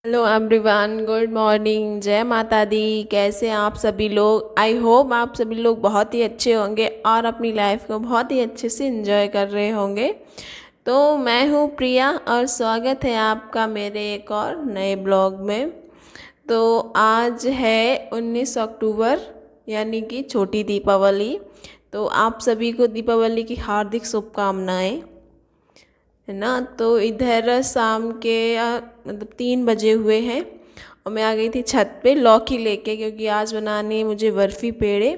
Hello everyone, good morning, जय माता दी। कैसे हैं आप सभी लोग? आई होप आप सभी लोग बहुत ही अच्छे होंगे और अपनी लाइफ को बहुत ही अच्छे से एंजॉय कर रहे होंगे। तो मैं हूँ प्रिया और स्वागत है आपका मेरे एक और नए ब्लॉग में। तो आज है 19 अक्टूबर, यानी कि छोटी दीपावली। तो आप सभी को दीपावली की हार्दिक शुभकामनाएं, है ना। तो इधर शाम के मतलब 3 बजे हुए हैं और मैं आ गई थी छत पे लौकी लेके, क्योंकि आज बनानी है मुझे बर्फ़ी पेड़े।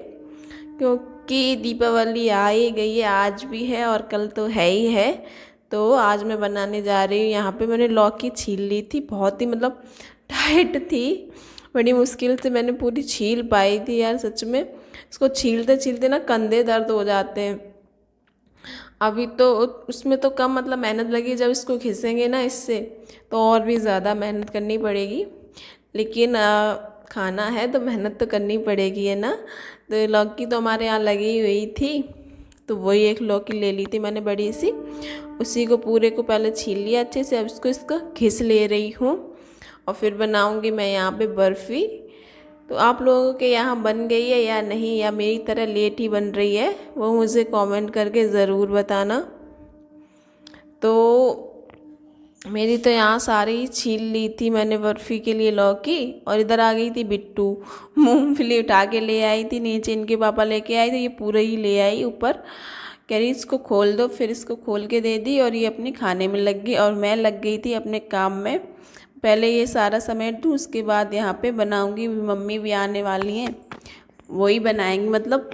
क्योंकि दीपावली आ ही गई है, आज भी है और कल तो है ही है। तो आज मैं बनाने जा रही हूँ। यहाँ पे मैंने लौकी छील ली थी, बहुत ही मतलब टाइट थी, बड़ी मुश्किल से मैंने पूरी छील पाई थी यार। सच में इसको छीलते छीलते ना कंधे दर्द हो जाते हैं। अभी तो उसमें तो कम मतलब मेहनत लगी, जब इसको घिसेंगे ना इससे तो और भी ज़्यादा मेहनत करनी पड़ेगी। लेकिन खाना है तो मेहनत तो करनी पड़ेगी, है ना। तो लौकी तो हमारे यहाँ लगी हुई थी, तो वही एक लौकी ले ली थी मैंने बड़ी सी। उसी को पूरे को पहले छील लिया अच्छे से, अब इसको घिस ले रही हूँ और फिर बनाऊँगी मैं यहाँ पे बर्फ़ी। तो आप लोगों के यहाँ बन गई है या नहीं, या मेरी तरह लेट ही बन रही है, वो मुझे कमेंट करके ज़रूर बताना। तो मेरी तो यहाँ सारी छील ली थी मैंने बर्फ़ी के लिए लौकी, और इधर आ गई थी बिट्टू, मूंगफली उठा के ले आई थी नीचे, इनके पापा लेके आए थे, ये पूरा ही ले आई ऊपर। कह रही इसको खोल दो, फिर इसको खोल के दे दी और ये अपने खाने में लग गई और मैं लग गई थी अपने काम में। पहले ये सारा समेट दूँ, उसके बाद यहाँ पे बनाऊँगी। मम्मी भी आने वाली हैं, वही बनाएंगी, मतलब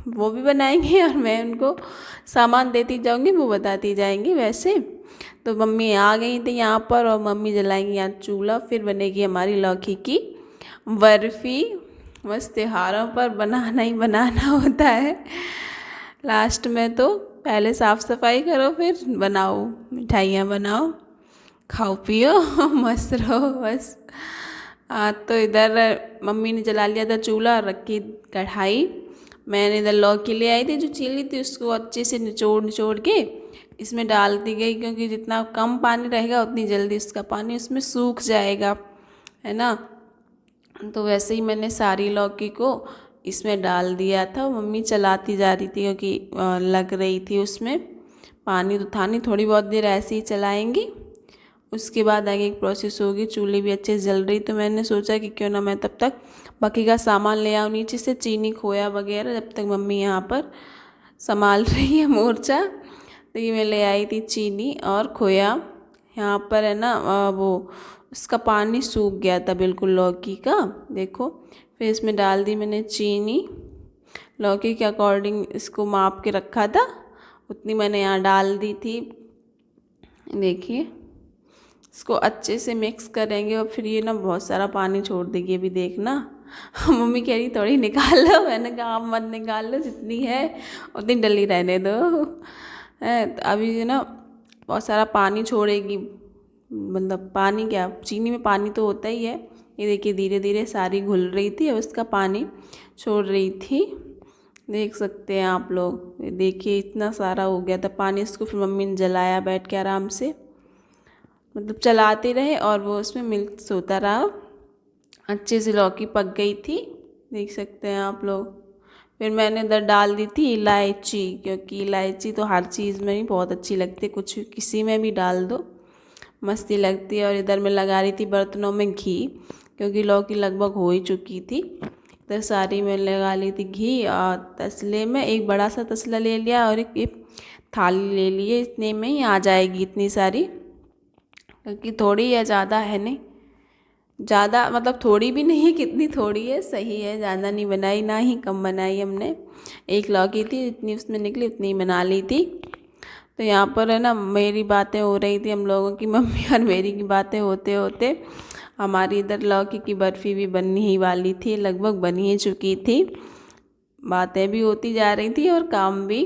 वो भी बनाएंगे और मैं उनको सामान देती जाऊंगी, वो बताती जाएंगी वैसे। तो मम्मी आ गई थी यहाँ पर और मम्मी जलाएंगी यहाँ चूल्हा, फिर बनेगी हमारी लौकी की बर्फ़ी। बस त्योहारों पर बनाना ही बनाना होता है। लास्ट में तो पहले साफ़ सफाई करो, फिर बनाओ, मिठाइयाँ बनाओ, खाओ पियो मस्त रहो बस। तो इधर मम्मी ने जला लिया था चूल्हा, रखी कढ़ाई। मैंने इधर लौकी ले आई थी जो छीली थी, उसको अच्छे से निचोड़ निचोड़ के इसमें डाल दी गई, क्योंकि जितना कम पानी रहेगा उतनी जल्दी उसका पानी उसमें सूख जाएगा, है ना। तो वैसे ही मैंने सारी लौकी को इसमें डाल दिया था। मम्मी चलाती जा रही थी क्योंकि लग रही थी उसमें, पानी तो था नहीं। थोड़ी बहुत देर ऐसे ही चलाएंगी, उसके बाद आगे एक प्रोसेस होगी। चूल्हे भी अच्छे से जल रही, तो मैंने सोचा कि क्यों ना मैं तब तक बाकी का सामान ले आऊँ नीचे से, चीनी खोया वगैरह, जब तक मम्मी यहाँ पर संभाल रही है मोर्चा। तो ये मैं ले आई थी चीनी और खोया। यहाँ पर है ना वो उसका पानी सूख गया था बिल्कुल लौकी का, देखो। फिर इसमें डाल दी मैंने चीनी, लौकी के अकॉर्डिंग इसको माप के रखा था, उतनी मैंने यहाँ डाल दी थी। देखिए इसको अच्छे से मिक्स करेंगे और फिर ये ना बहुत सारा पानी छोड़ देगी, अभी देखना। मम्मी कह रही थोड़ी निकाल लो, मैंने कहा आप मत निकाल लो, जितनी है उतनी डली रहने दो। है तो अभी ये ना बहुत सारा पानी छोड़ेगी, मतलब पानी क्या, चीनी में पानी तो होता ही है। ये देखिए धीरे धीरे सारी घुल रही थी और उसका पानी छोड़ रही थी, देख सकते हैं आप लोग। ये देखिए इतना सारा हो गया था पानी। इसको फिर मम्मी ने जलाया बैठ के आराम से, मतलब चलाते रहे और वो उसमें मिक्स होता रहा। अच्छे से लौकी पक गई थी, देख सकते हैं आप लोग। फिर मैंने इधर डाल दी थी इलायची, क्योंकि इलायची तो हर चीज़ में ही बहुत अच्छी लगती है, कुछ किसी में भी डाल दो मस्ती लगती है। और इधर मैं लगा रही थी बर्तनों में घी, क्योंकि लौकी लगभग हो ही चुकी थी। तो सारी मैं लगा ली थी घी, और तसले में एक बड़ा सा तसला ले लिया और एक थाली ले लिए, इतने में ही आ जाएगी इतनी सारी, क्योंकि थोड़ी है, ज़्यादा है नहीं। ज़्यादा मतलब थोड़ी भी नहीं, कितनी थोड़ी है, सही है, ज़्यादा नहीं बनाई ना ही कम बनाई हमने। एक लौकी थी, इतनी उसमें निकली उतनी ही बना ली थी। तो यहाँ पर है ना मेरी बातें हो रही थी, हम लोगों की मम्मी और मेरी की बातें होते होते हमारी इधर लौकी की बर्फ़ी भी बनने ही वाली थी, लगभग बन ही चुकी थी। बातें भी होती जा रही थी और काम भी।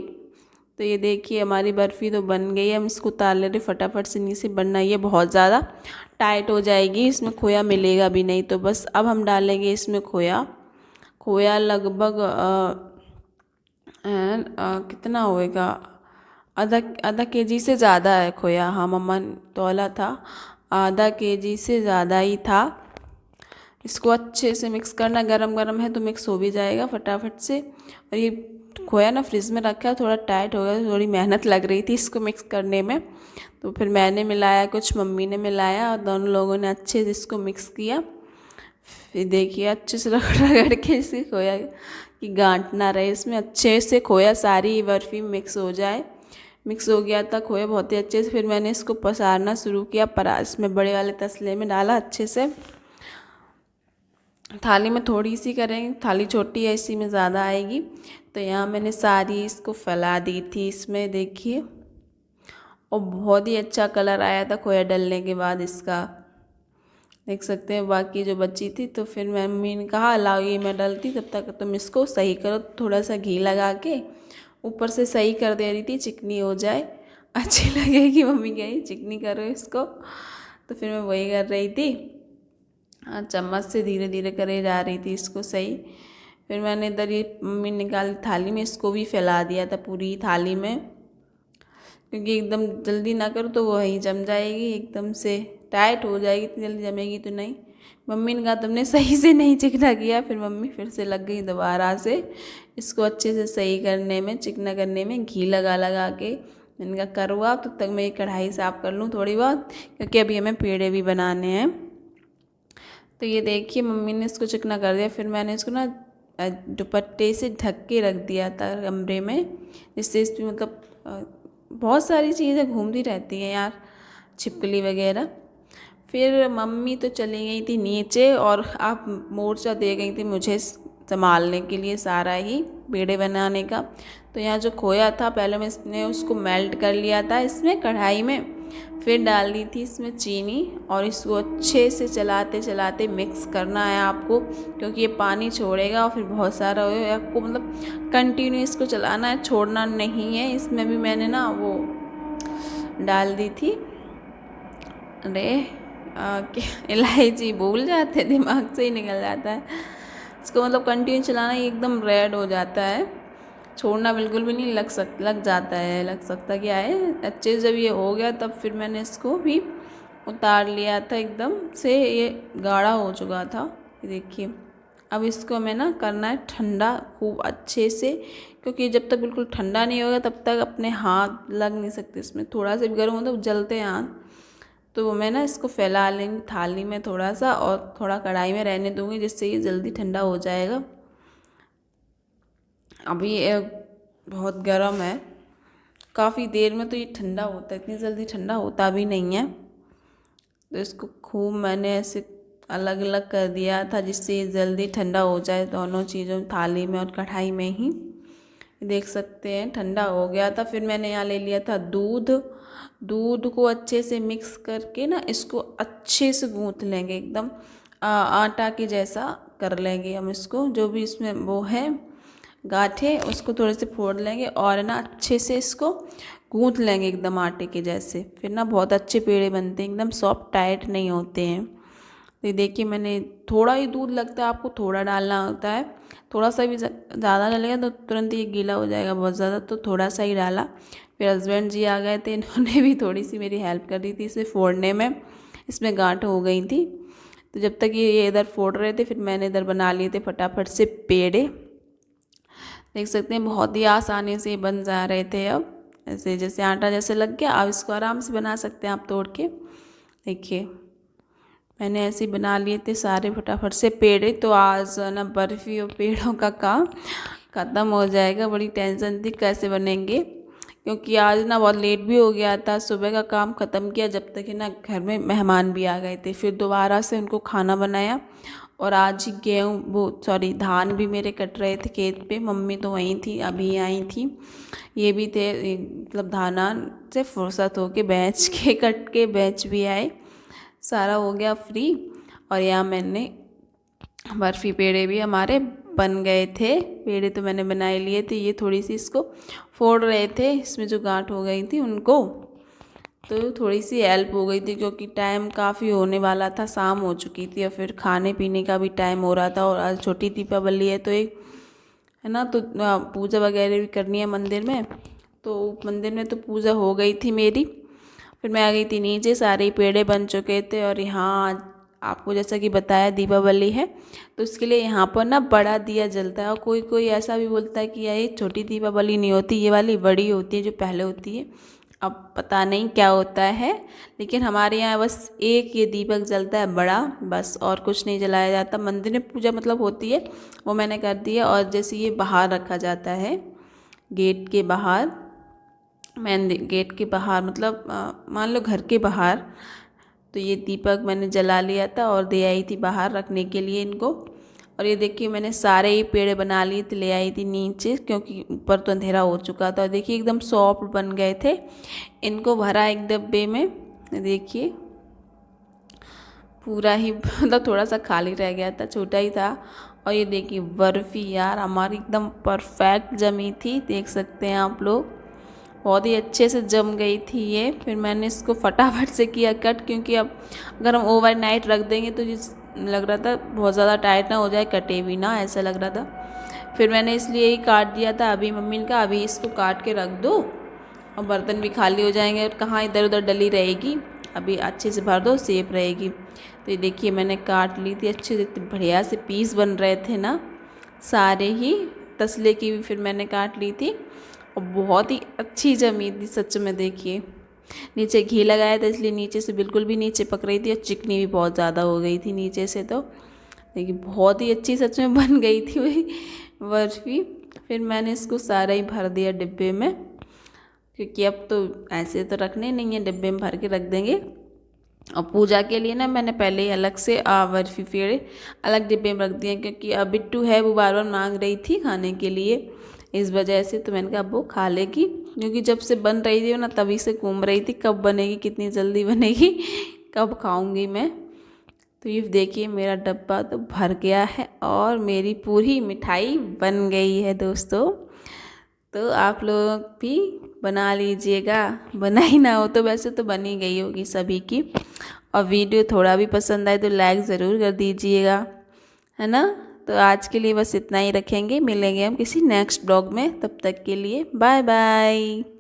तो ये देखिए हमारी बर्फ़ी तो बन गई है, हम इसको उतार ले रहे फटाफट से, नीचे बनना, ये बहुत ज़्यादा टाइट हो जाएगी, इसमें खोया मिलेगा भी नहीं। तो बस अब हम डालेंगे इसमें खोया। खोया लगभग कितना होएगा, आधा आधा केजी से ज़्यादा है खोया। हाँ मम्मा ने तौला था, आधा केजी से ज़्यादा ही था। इसको अच्छे से मिक्स करना, गरम गरम है तो मिक्स हो भी जाएगा फटाफट से। और ये खोया ना फ्रिज में रखा है, थोड़ा टाइट हो गया, थोड़ी मेहनत लग रही थी इसको मिक्स करने में। तो फिर मैंने मिलाया, कुछ मम्मी ने मिलाया और दोनों लोगों ने अच्छे से इसको मिक्स किया। फिर देखिए अच्छे से रगड़ के इसे खोया कि गांठ ना रहे इसमें, अच्छे से खोया सारी बर्फ़ी मिक्स हो जाए। मिक्स हो गया था खोया बहुत ही अच्छे से। फिर मैंने इसको पसारना शुरू किया, इसमें बड़े वाले तसले में डाला अच्छे से। थाली में थोड़ी सी करेंगे, थाली छोटी है इसी में ज़्यादा आएगी। तो यहाँ मैंने सारी इसको फैला दी थी इसमें, देखिए। और बहुत ही अच्छा कलर आया था खोया डलने के बाद इसका, देख सकते हैं। बाकी जो बची थी तो फिर मम्मी ने कहा लाओ ये मैं डलती, तब तक तुम इसको सही करो। थोड़ा सा घी लगा के ऊपर से सही कर दे रही थी, चिकनी हो जाए, अच्छी लगेगी। मम्मी कही चिकनी करो इसको, तो फिर मैं वही कर रही थी। चम्मच से धीरे धीरे करे जा रही थी इसको सही। फिर मैंने इधर ये मम्मी निकाली थाली में, इसको भी फैला दिया था पूरी थाली में, क्योंकि एकदम जल्दी ना करो तो वही जम जाएगी, एकदम से टाइट हो जाएगी, इतनी जल्दी जमेगी तो नहीं। मम्मी ने कहा तुमने सही से नहीं चिकना किया। फिर मम्मी फिर से लग गई दोबारा से इसको अच्छे से सही करने में, चिकना करने में, घी लगा लगा के। मैंने कहा करो आप, तब तक मैं ये कढ़ाई साफ़ कर लूँ थोड़ी बहुत, क्योंकि अभी हमें पेड़े भी बनाने हैं। तो ये देखिए मम्मी ने इसको चिकना कर दिया। फिर मैंने इसको ना दुपट्टे से ढक के रख दिया था कमरे में, जिससे इसमें मतलब बहुत सारी चीज़ें घूमती रहती हैं यार, छिपकली वगैरह। फिर मम्मी तो चली गई थी नीचे और आप मोर्चा दे गई थी मुझे संभालने के लिए सारा ही पेड़े बनाने का। तो यहाँ जो खोया था पहले मैंने उसको मेल्ट कर लिया था इसमें कढ़ाई में, फिर डाल दी थी इसमें चीनी और इसको अच्छे से चलाते चलाते मिक्स करना है आपको, क्योंकि ये पानी छोड़ेगा और फिर बहुत सारा हो आपको, मतलब कंटिन्यू इसको चलाना है, छोड़ना नहीं है। इसमें भी मैंने ना वो डाल दी थी, अरे इलायची, भूल जाते, दिमाग से ही निकल जाता है। इसको मतलब कंटिन्यू चलाना, ही एकदम रेड हो जाता है, छोड़ना बिल्कुल भी नहीं, लग सकता क्या है। अच्छे से जब ये हो गया तब फिर मैंने इसको भी उतार लिया था, एकदम से ये गाढ़ा हो चुका था। देखिए अब इसको हमें ना करना है ठंडा खूब अच्छे से, क्योंकि जब तक बिल्कुल ठंडा नहीं होगा तब तक अपने हाथ लग नहीं सकते इसमें, थोड़ा सा भी गर्म हो तो जलते हैं हाथ। तो मैं ना इसको फैला लेंगी थाली में थोड़ा सा और थोड़ा कढ़ाई में रहने दूँगी, जिससे ये जल्दी ठंडा हो जाएगा। अभी ये बहुत गर्म है, काफ़ी देर में तो ये ठंडा होता है, इतनी जल्दी ठंडा होता भी नहीं है। तो इसको खूब मैंने ऐसे अलग अलग कर दिया था, जिससे ये जल्दी ठंडा हो जाए दोनों चीज़ों, थाली में और कढ़ाई में ही। देख सकते हैं ठंडा हो गया था। फिर मैंने यहाँ ले लिया था दूध को अच्छे से मिक्स करके ना इसको अच्छे से गूँथ लेंगे, एकदम आटा के जैसा कर लेंगे हम इसको। जो भी इसमें वो है गांठे, उसको थोड़े से फोड़ लेंगे और ना अच्छे से इसको गूँथ लेंगे एकदम आटे के जैसे। फिर ना बहुत अच्छे पेड़े बनते हैं, एकदम सॉफ्ट टाइट नहीं होते हैं। तो ये देखिए मैंने थोड़ा ही दूध लगता है, आपको थोड़ा डालना होता है, थोड़ा सा भी ज़्यादा डालेगा तो तुरंत ये गीला हो जाएगा बहुत ज़्यादा, तो थोड़ा सा ही डाला। फिर हस्बैंड जी आ गए थे, इन्होंने भी थोड़ी सी मेरी हेल्प कर दी थी इसे फोड़ने में, इसमें गांठ हो गई थी। तो जब तक ये इधर फोड़ रहे थे फिर मैंने इधर बना लिए थे फटाफट से पेड़े। देख सकते हैं बहुत ही आसानी से बन जा रहे थे। अब ऐसे जैसे आटा जैसे लग गया, अब इसको आराम से बना सकते हैं आप तोड़ के। देखिए मैंने ऐसे ही बना लिए थे सारे फटाफट से पेड़े। तो आज ना बर्फ़ी और पेड़ों का काम ख़त्म हो जाएगा। बड़ी टेंशन थी कैसे बनेंगे, क्योंकि आज ना बहुत लेट भी हो गया था। सुबह का काम ख़त्म किया जब तक कि ना घर में मेहमान भी आ गए थे, फिर दोबारा से उनको खाना बनाया। और आज धान भी मेरे कट रहे थे खेत पे, मम्मी तो वहीं थी, अभी आई थी। ये भी थे, मतलब धानान से फुर्सत होके बेच के कट के बेच भी आए, सारा हो गया फ्री। और यहाँ मैंने बर्फ़ी पेड़े भी हमारे बन गए थे। पेड़े तो मैंने बनाए लिए थे, ये थोड़ी सी इसको फोड़ रहे थे, इसमें जो गांठ हो गई थी उनको, तो थोड़ी सी हेल्प हो गई थी, क्योंकि टाइम काफ़ी होने वाला था, शाम हो चुकी थी और फिर खाने पीने का भी टाइम हो रहा था। और आज छोटी दीपावली है तो एक है ना, तो पूजा वगैरह भी करनी है मंदिर में, तो मंदिर में तो पूजा हो गई थी मेरी। फिर मैं आ गई थी नीचे, सारे पेड़े बन चुके थे। और यहाँ आपको जैसा कि बताया दीपावली है, तो उसके लिए यहाँ पर ना बड़ा दिया जलता है। और कोई कोई ऐसा भी बोलता है कि यार ये छोटी दीपावली नहीं होती, ये वाली बड़ी होती है जो पहले होती है। अब पता नहीं क्या होता है, लेकिन हमारे यहाँ बस एक ये दीपक जलता है बड़ा, बस, और कुछ नहीं जलाया जाता। मंदिर में पूजा मतलब होती है, वो मैंने कर दी है। और जैसे ये बाहर रखा जाता है, गेट के बाहर, मेन गेट के बाहर, मतलब मान लो घर के बाहर, तो ये दीपक मैंने जला लिया था और दे आई थी बाहर रखने के लिए इनको। और ये देखिए मैंने सारे ही पेड़ बना लिए थे, ले आई थी नीचे, क्योंकि ऊपर तो अंधेरा हो चुका था। और देखिए एकदम सॉफ्ट बन गए थे। इनको भरा एक डब्बे में, देखिए पूरा ही मतलब थोड़ा सा खाली रह गया था, छोटा ही था। और ये देखिए बर्फ़ी यार हमारी एकदम परफेक्ट जमी थी, देख सकते हैं आप लोग, बहुत ही अच्छे से जम गई थी ये। फिर मैंने इसको फटाफट से किया कट, क्योंकि अब अगर हम ओवरनाइट रख देंगे तो जिस लग रहा था बहुत ज़्यादा टाइट ना हो जाए, कटे भी ना, ऐसा लग रहा था। फिर मैंने इसलिए ही काट दिया था। अभी मम्मी ने कहा अभी इसको काट के रख दो और बर्तन भी खाली हो जाएंगे, और कहाँ इधर उधर डली रहेगी, अभी अच्छे से भर दो, सेफ रहेगी। तो ये देखिए मैंने काट ली थी अच्छे से, बढ़िया से पीस बन रहे थे ना सारे ही। तसले की भी फिर मैंने काट ली थी और बहुत ही अच्छी जमी थी सच में। देखिए नीचे घी लगाया था, इसलिए नीचे से बिल्कुल भी नीचे पक रही थी, और चिकनी भी बहुत ज़्यादा हो गई थी नीचे से। तो देखिए बहुत ही अच्छी सच में बन गई थी वही बर्फ़ी। फिर मैंने इसको सारा ही भर दिया डिब्बे में, क्योंकि अब तो ऐसे तो रखने नहीं है, डिब्बे में भर के रख देंगे। और पूजा के लिए ना मैंने पहले ही अलग से बर्फ़ी पेड़े अलग डिब्बे में रख दिए, क्योंकि अब बिट्टू है वो बार बार मांग रही थी खाने के लिए, इस वजह से। तो मैंने कहा अब वो खा लेगी, क्योंकि जब से बन रही थी ना तभी से घूम रही थी कब बनेगी, कितनी जल्दी बनेगी, कब खाऊंगी मैं। तो ये देखिए मेरा डब्बा तो भर गया है और मेरी पूरी मिठाई बन गई है दोस्तों। तो आप लोग भी बना लीजिएगा, बनाई ना हो तो वैसे तो बनी गई होगी सभी की। और वीडियो थोड़ा भी पसंद आए तो लाइक ज़रूर कर दीजिएगा, है ना। तो आज के लिए बस इतना ही रखेंगे, मिलेंगे हम किसी नेक्स्ट ब्लॉग में, तब तक के लिए बाय बाय।